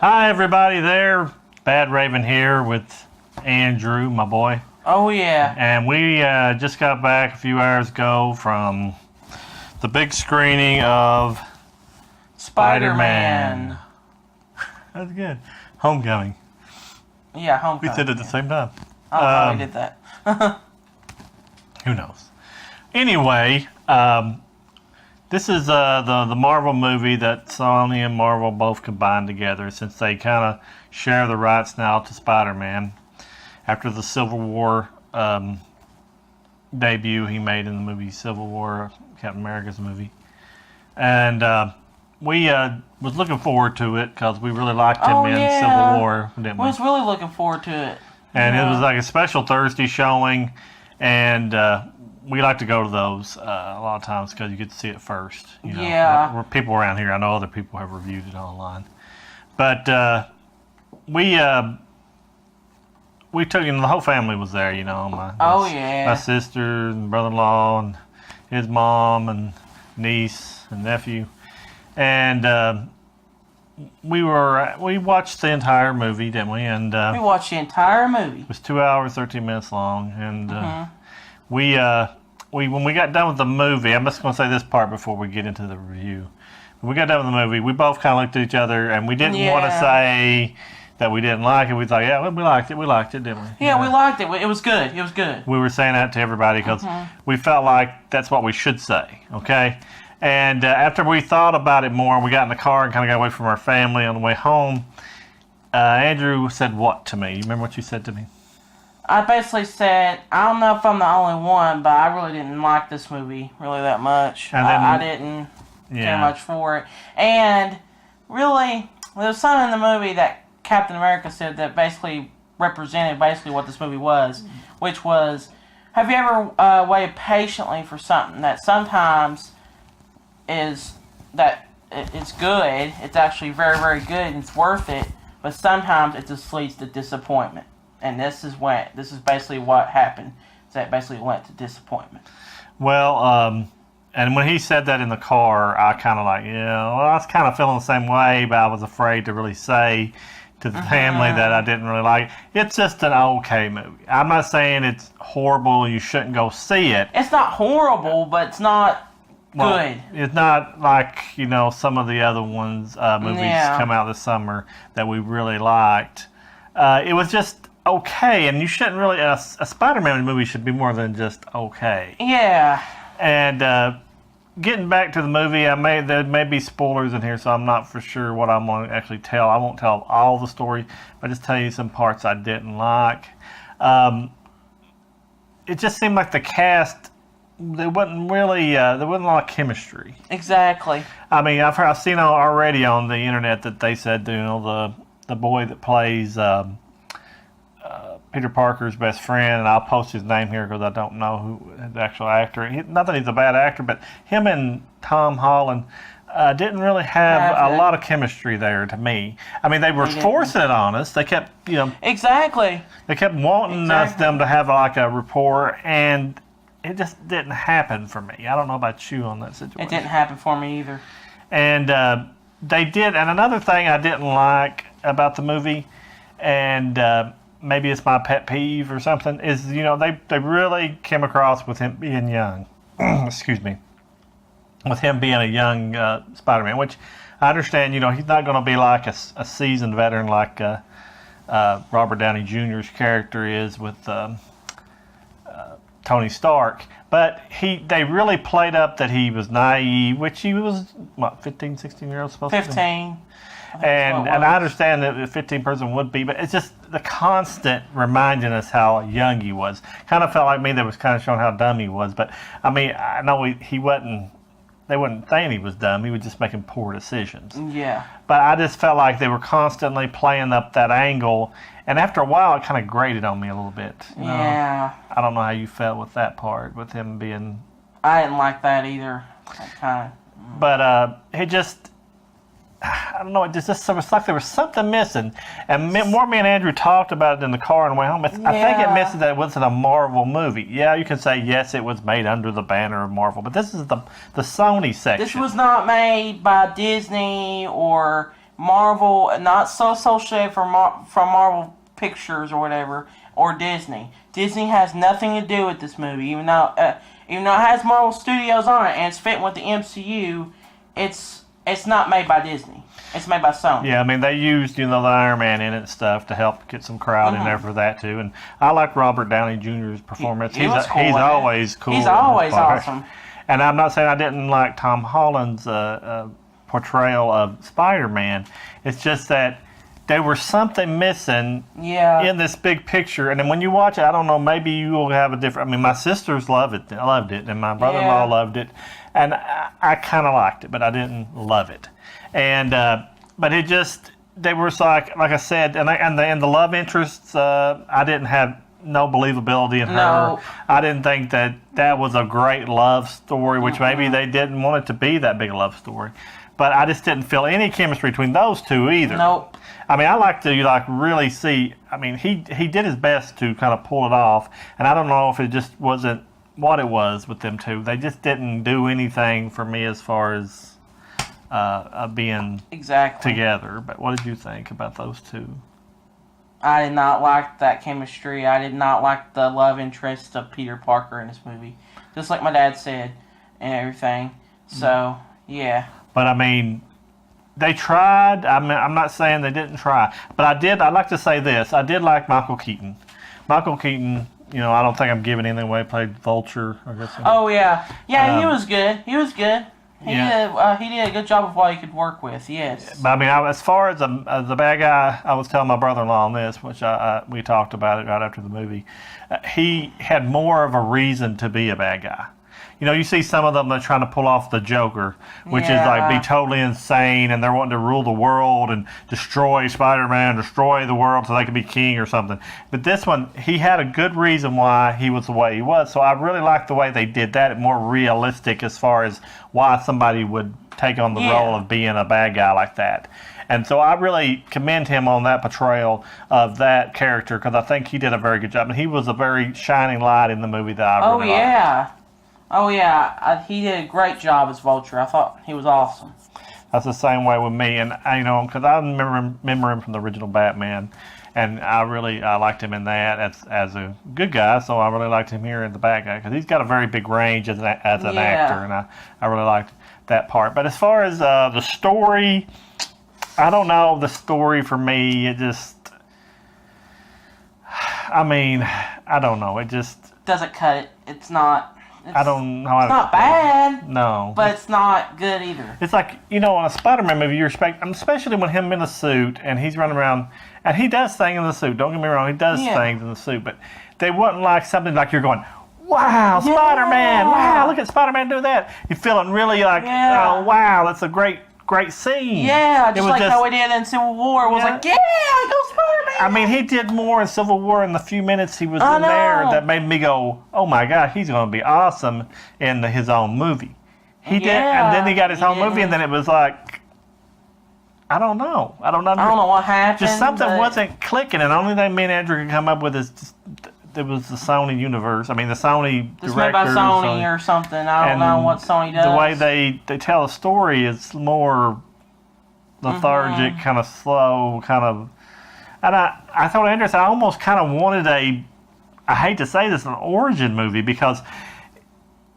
Hi, everybody there. Bad Raven here with Andrew, my boy. Oh, yeah. And we just got back a few hours ago from the big screening of Spider-Man. That's good. Homecoming. Yeah, Homecoming. We did it at the same time. Oh, we did that. Who knows? Anyway, this is the Marvel movie that Sony and Marvel both combined together, since they kind of share the rights now to Spider-Man after the Civil War debut he made in the movie Civil War, Captain America's movie. And we was looking forward to it because we really liked him in Civil War, didn't we? I was really looking forward to it. And it was like a special Thursday showing, and we like to go to those a lot of times because you get to see it first. You know? Yeah. People around here, I know other people have reviewed it online. But we took, the whole family was there, my sister and brother-in-law and his mom and niece and nephew. And we watched the entire movie, didn't we? And we watched the entire movie. It was 2 hours, 13 minutes long, and we when we got done with the movie, I'm just going to say this part before we get into the review. When we got done with the movie, we both kind of looked at each other, and we didn't want to say that we didn't like it. We thought, we liked it, didn't we? Yeah, we liked it. It was good. It was good. We were saying that to everybody because we felt like that's what we should say, okay? And after we thought about it more, we got in the car and kind of got away from our family on the way home. Andrew said what to me? You remember what you said to me? I basically said, I don't know if I'm the only one, but I really didn't like this movie really that much. And then, I didn't care much for it. And really, there was something in the movie that Captain America said that basically represented what this movie was, which was, have you ever waited patiently for something that sometimes is that it's good, it's actually very, very good, and it's worth it, but sometimes it just leads to disappointment. And this is basically what happened. So it basically went to disappointment. Well, and when he said that in the car, I kind of I was kind of feeling the same way, but I was afraid to really say to the family that I didn't really like it. It's just an okay movie. I'm not saying it's horrible, you shouldn't go see it. It's not horrible, but it's not good. It's not like, some of the other movies come out this summer that we really liked. It was just okay, and you shouldn't really, a Spider-Man movie should be more than just okay. Yeah. And getting back to the movie, there may be spoilers in here, so I'm not for sure what I'm going to actually tell. I won't tell all the story, but just tell you some parts I didn't like. It just seemed like the cast, there wasn't a lot of chemistry. Exactly. I mean, I've seen already on the internet that they said, the boy that plays Peter Parker's best friend, and I'll post his name here because I don't know who the actual actor. Not that he's a bad actor, but him and Tom Holland didn't really have a lot of chemistry there to me. I mean, they were forcing it on us. They kept, Exactly. They kept wanting them to have like a rapport, and it just didn't happen for me. I don't know about you on that situation. It didn't happen for me either. And they did. And another thing I didn't like about the movie, and maybe it's my pet peeve or something, is, they really came across with him being young. Excuse me. With him being a young Spider-Man, which I understand, he's not going to be like a seasoned veteran like Robert Downey Jr.'s character is with Tony Stark. But they really played up that he was naive, which he was, 15, 16 years old supposed to be? 15. And I understand that a 15 person would be, but it's just the constant reminding us how young he was. Kind of felt like me that was kind of showing how dumb he was. But, I mean, I know he wasn't, they wasn't saying he was dumb. He was just making poor decisions. Yeah. But I just felt like they were constantly playing up that angle. And after a while, it kind of grated on me a little bit. Yeah. I don't know how you felt with that part, with him being... I didn't like that either. But it just... I don't know, it just was like there was something missing. And more me and Andrew talked about it in the car on the way home. I think it misses that it wasn't a Marvel movie. Yeah, you can say, yes, it was made under the banner of Marvel, but this is the Sony section. This was not made by Disney or Marvel, not so associated from Marvel Pictures or whatever, or Disney. Disney has nothing to do with this movie, even though it has Marvel Studios on it and it's fitting with the MCU. It's not made by Disney. It's made by Sony. Yeah, I mean, they used, the Iron Man in it and stuff to help get some crowd in there for that, too. And I like Robert Downey Jr.'s performance. He's always cool. He's always awesome. And I'm not saying I didn't like Tom Holland's portrayal of Spider-Man. It's just that there was something missing in this big picture. And then when you watch it, I don't know, maybe you will have a different... I mean, my sisters loved it, and my brother-in-law loved it. And I kind of liked it, but I didn't love it. And but it just, they were like I said, and the love interests, I didn't have no believability in her. I didn't think that was a great love story, which maybe they didn't want it to be that big a love story. But I just didn't feel any chemistry between those two either. Nope. I mean, I like to really see. I mean, he did his best to kind of pull it off, and I don't know if it just wasn't what it was with them two. They just didn't do anything for me as far as being together. But what did you think about those two? I did not like that chemistry. I did not like the love interest of Peter Parker in this movie. Just like my dad said and everything. So, yeah. But, I mean, they tried. I mean, I'm not saying they didn't try. But I'd like to say this. I did like Michael Keaton. Michael Keaton, I don't think I'm giving anything away. Played Vulture, I guess. Oh, yeah. Yeah, he was good. He was good. He did a good job of what he could work with, yes. But I mean, as far as the bad guy, I was telling my brother-in-law on this, which we talked about it right after the movie. He had more of a reason to be a bad guy. You see some of them that are trying to pull off the Joker, which is like be totally insane, and they're wanting to rule the world and destroy Spider-Man, destroy the world so they could be king or something. But this one, he had a good reason why he was the way he was. So I really liked the way they did that, more realistic as far as why somebody would take on the role of being a bad guy like that. And so I really commend him on that portrayal of that character because I think he did a very good job. And he was a very shining light in the movie that I really liked. Oh, yeah. He did a great job as Vulture. I thought he was awesome. That's the same way with me. And, because I remember him from the original Batman, and I liked him in that as a good guy, so I really liked him here in the bad guy, because he's got a very big range as an actor, and I really liked that part. But as far as the story, I don't know. The story for me, it just... I mean, I don't know. It just... doesn't cut it. It's not... I don't know how to... It's not bad. No. But it's not good either. It's like, in a Spider-Man movie, you respect... especially when him in a suit, and he's running around... And he does things in the suit. Don't get me wrong. He does things in the suit. But they wouldn't like something like you're going, wow, Spider-Man. Wow, look at Spider-Man do that. You're feeling really like, oh, wow, that's a great scene. Yeah, just like how we did in Civil War. It was like, go Spider-Man. I mean, he did more in Civil War in the few minutes he was in there that made me go, oh my God, he's going to be awesome in his own movie. He did, and then he got his own movie, and then it was like, I don't know. I don't know what happened. Just something wasn't clicking, and the only thing me and Andrew could come up with is just, it was the Sony universe. I mean, the Sony director. Made by Sony or something. I don't know what Sony does. The way they tell a story is more lethargic, kind of slow, kind of... And I told Andrew, I almost kind of wanted I hate to say this, an origin movie, because...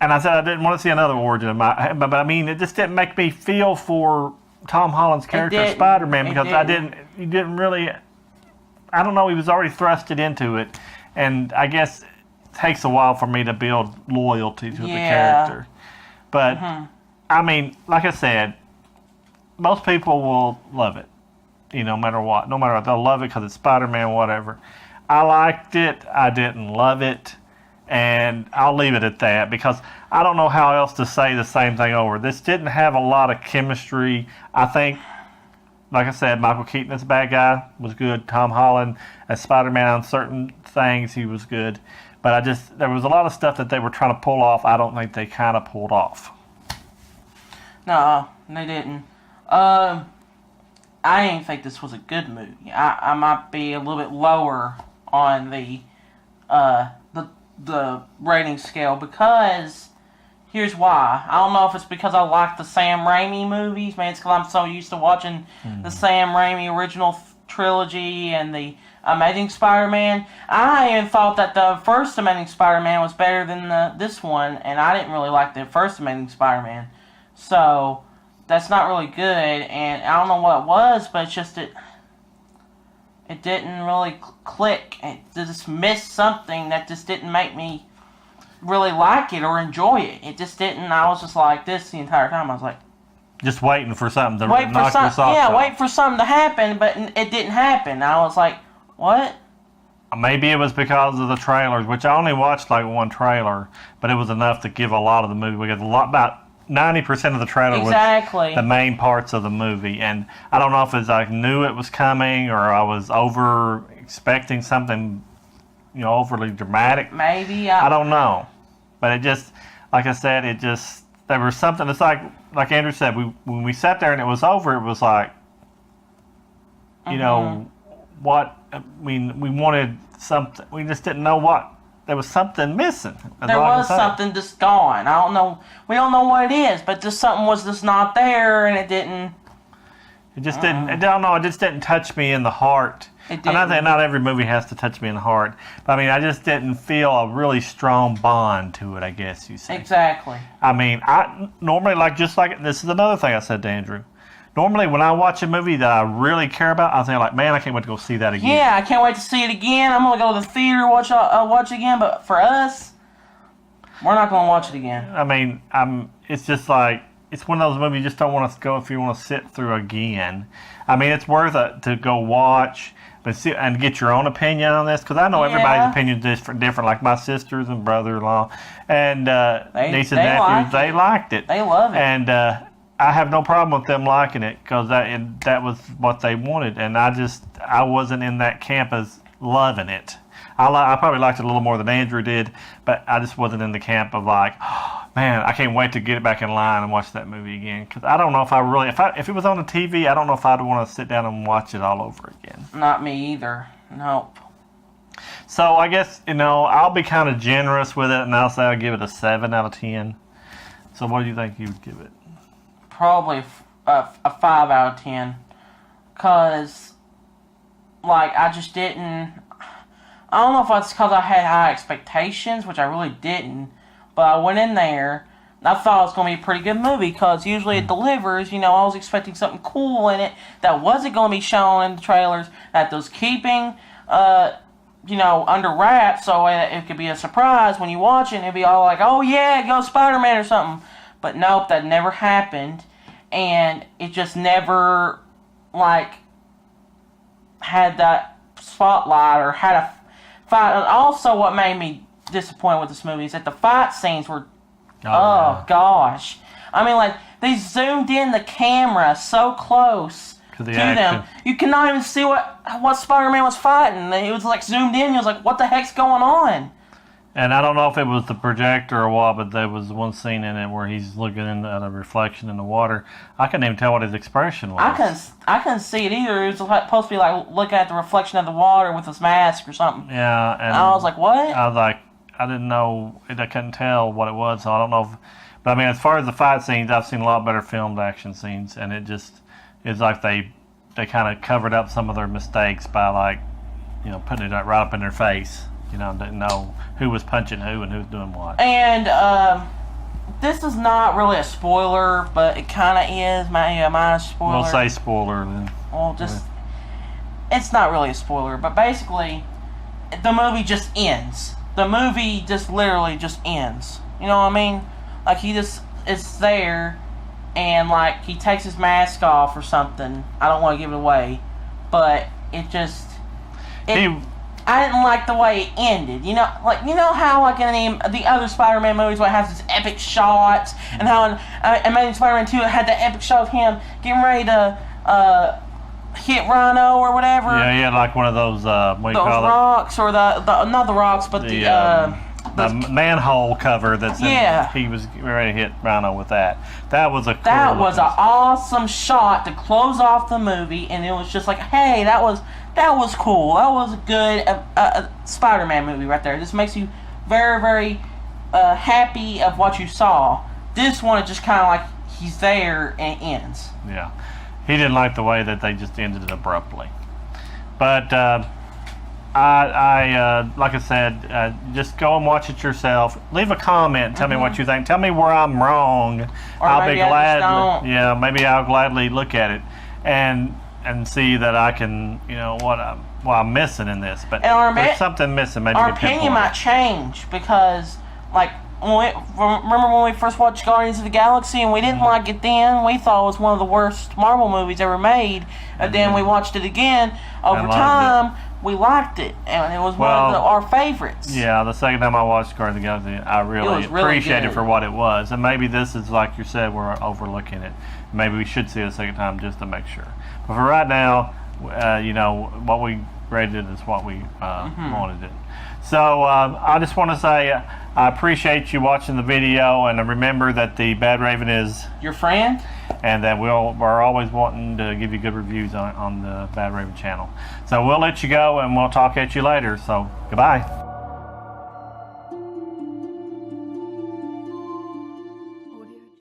And I said I didn't want to see another origin, but I mean, it just didn't make me feel for Tom Holland's character, Spider-Man, because he didn't really... I don't know, he was already thrusted into it. And I guess it takes a while for me to build loyalty to the character. But, I mean, like I said, most people will love it, no matter what. No matter what, they'll love it because it's Spider-Man, whatever. I liked it. I didn't love it. And I'll leave it at that because I don't know how else to say the same thing over. This didn't have a lot of chemistry. I think, like I said, Michael Keaton as a bad guy was good. Tom Holland as Spider-Man on certain things, he was good. But there was a lot of stuff that they were trying to pull off. I don't think they kind of pulled off. No, they didn't. I didn't think this was a good movie. I might be a little bit lower on the rating scale because Here's why. I don't know if it's because I like the Sam Raimi movies. Maybe it's because I'm so used to watching the Sam Raimi original trilogy and the Amazing Spider-Man. I even thought that the first Amazing Spider-Man was better than this one, and I didn't really like the first Amazing Spider-Man. So, that's not really good, and I don't know what it was, but it's just it didn't really click. It just missed something that just didn't make me really like it or enjoy it. It just didn't. I was just like this the entire time. I was like, just waiting for something to knock your socks off. Wait for something to happen, but it didn't happen. I was like, what? Maybe it was because of the trailers, which I only watched like one trailer, but it was enough to give a lot of the movie. We got about 90% of the trailer was the main parts of the movie, and I don't know if it's I knew it was coming or I was over expecting something, overly dramatic. Maybe I don't know, but it just, like I said, there was something. It's like Andrew said, when we sat there and it was over, it was like, what? I mean, we wanted something. We just didn't know what. There was something missing. There was something just gone. I don't know. We don't know what it is, but just something was just not there, and it didn't. It just didn't. I don't know. It just didn't touch me in the heart. It didn't. And not every movie has to touch me in the heart, but I mean, I just didn't feel a really strong bond to it. I guess you say. Exactly. I mean, I normally this is another thing I said to Andrew. Normally, when I watch a movie that I really care about, I think man, I can't wait to go see that again. Yeah, I can't wait to see it again. I'm gonna go to the theater watch it again. But for us, we're not gonna watch it again. I mean, it's just like it's one of those movies you just don't want to go if you want to sit through again. I mean, it's worth it to go watch, but and get your own opinion on this because I know everybody's opinion is different. Like my sisters and brother-in-law and nieces and nephews, they liked it. They love it, and. I have no problem with them liking it because that was what they wanted, and I wasn't in that camp as loving it. I probably liked it a little more than Andrew did, but I just wasn't in the camp of like, oh, man, I can't wait to get it back in line and watch that movie again. Because I don't know if if it was on the TV, I don't know if I'd want to sit down and watch it all over again. Not me either. Nope. So I guess I'll be kind of generous with it, and I'll say I'll give it a 7 out of 10. So what do you think you would give it? Probably a 5 out of 10, cause I just didn't. I don't know if it's because I had high expectations, which I really didn't, but I went in there and I thought it was going to be a pretty good movie, cause usually it delivers. I was expecting something cool in it that wasn't going to be shown in the trailers, that was keeping under wraps, so it could be a surprise when you watch it. And it'd be all like, oh yeah, go Spider-Man or something. But nope, that never happened, and it just never, had that spotlight or had a fight. Also, what made me disappointed with this movie is that the fight scenes were, gosh. I mean, they zoomed in the camera so close to them. You cannot even see what Spider-Man was fighting. It was, zoomed in, you was like, what the heck's going on? And I don't know if it was the projector or what, but there was one scene in it where he's looking at a reflection in the water. I couldn't even tell what his expression was. I couldn't see it either. It was supposed to be looking at the reflection of the water with his mask or something. Yeah, and I was like, what? I was like, I didn't know. I couldn't tell what it was, so I don't know. But I mean, as far as the fight scenes, I've seen a lot better filmed action scenes, and it's like they kind of covered up some of their mistakes by putting it right up in their face. Didn't know who was punching who and who's doing what. And this is not really a spoiler, but it kind of is. My spoiler. We'll say spoiler then. Well, it's not really a spoiler, but basically, the movie just ends. The movie just literally just ends. You know what I mean? He just is there, and he takes his mask off or something. I don't want to give it away, but it just. I didn't like the way it ended. You know how in the other Spider-Man movies where it has these epic shots, and how in Amazing Spider-Man 2 it had the epic shot of him getting ready to hit Rhino or whatever. Yeah, he had one of those what do you call rocks, or the not the rocks, but the manhole cover that's he was ready to hit Rhino with that. That was an awesome shot to close off the movie, and it was just like, hey, that was cool. That was a good Spider-Man movie right there. This makes you very, very happy of what you saw. This one is just kind of like he's there and it ends. Yeah, he didn't like the way that they just ended it abruptly. But I like I said, just go and watch it yourself. Leave a comment. And tell me what you think. Tell me where I'm wrong. Or I'll be maybe I glad. just don't. Yeah, maybe I'll gladly look at it and see that I can, what I'm missing in this. But there's something missing. Maybe our opinion might change because, like, remember when we first watched Guardians of the Galaxy and we didn't like it then? We thought it was one of the worst Marvel movies ever made. And then we watched it again. Over time, we liked it. And it was one of our favorites. Yeah, the second time I watched Guardians of the Galaxy, I really appreciated it for what it was. And maybe this is, like you said, we're overlooking it. Maybe we should see it a second time just to make sure. But for right now, what we rated is what we wanted it. So I just want to say I appreciate you watching the video, and remember that the Bad Raven is your friend, and that we're always wanting to give you good reviews on the Bad Raven channel. So we'll let you go, and we'll talk at you later. So goodbye.